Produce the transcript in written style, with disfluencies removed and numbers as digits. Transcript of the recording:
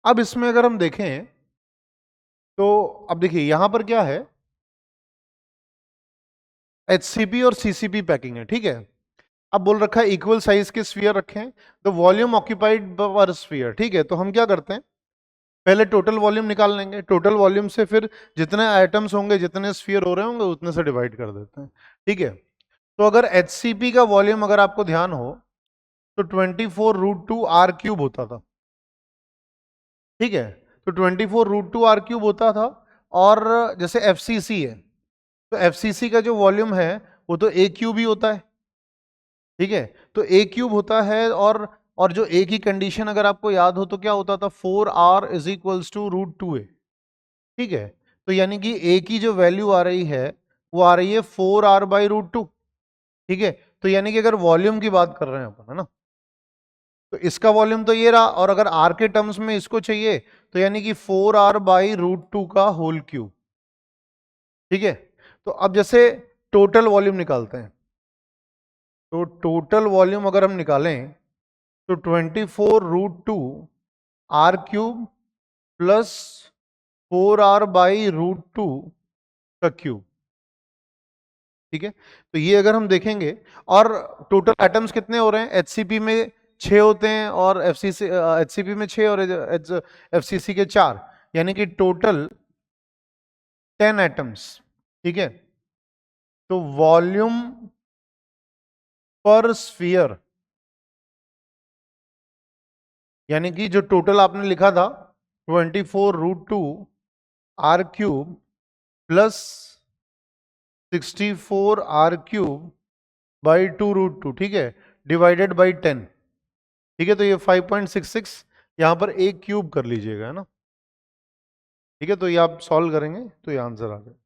अब इसमें अगर हम देखें तो अब देखिए यहां पर क्या है, एचसीपी और सीसीपी पैकिंग है, ठीक है। अब बोल रखा है इक्वल साइज के स्फीयर रखें, द वॉल्यूम ऑक्यूपाइड पर स्फीयर, ठीक है। तो हम क्या करते हैं, पहले टोटल वॉल्यूम निकाल लेंगे, टोटल वॉल्यूम से फिर जितने आइटम्स होंगे, जितने स्फीयर हो रहे होंगे, उतने से डिवाइड कर देते हैं, ठीक है। तो अगर एचसीपी का वॉल्यूम अगर आपको ध्यान हो तो 24 √2 आर क्यूब होता था, ठीक है। तो 24 √2 आर क्यूब होता था। और जैसे एफसीसी है, तो एफसीसी का जो वॉल्यूम है वो तो ए क्यूब ही होता है, ठीक है। तो ए क्यूब होता है, और जो ए की कंडीशन अगर आपको याद हो तो क्या होता था, 4R is equals to √2a, ठीक है। तो यानी कि ए की जो वैल्यू आ रही है वो आ रही है 4R/√2, ठीक है। तो यानी कि अगर वॉल्यूम की बात कर रहे हैं अपन, है ना, तो इसका वॉल्यूम तो ये रहा, और अगर आर के टर्म्स में इसको चाहिए तो यानी कि 4R/√2 का होल क्यूब, ठीक है। तो अब जैसे टोटल वॉल्यूम निकालते हैं, तो टोटल वॉल्यूम अगर हम निकालें तो 24 √2 आर क्यूब प्लस 4R/√2 का क्यूब, ठीक है। तो ये अगर हम देखेंगे, और टोटल एटम्स कितने हो रहे हैं, एचसीपी में 6 होते हैं, और एफसीसी एचसीपी में 6 और एफसीसी के 4, यानी कि टोटल 10 एटम्स, ठीक है। तो वॉल्यूम पर स्फीयर, यानी कि जो टोटल आपने लिखा था 24 √2 are cube plus 64 R³ by 2 √2, ठीक है, डिवाइडेड बाई 10, ठीक है। तो ये 5.66 यहां पर एक क्यूब कर लीजिएगा, है ना, ठीक है। तो ये आप सॉल्व करेंगे तो ये आंसर आ जाएगा।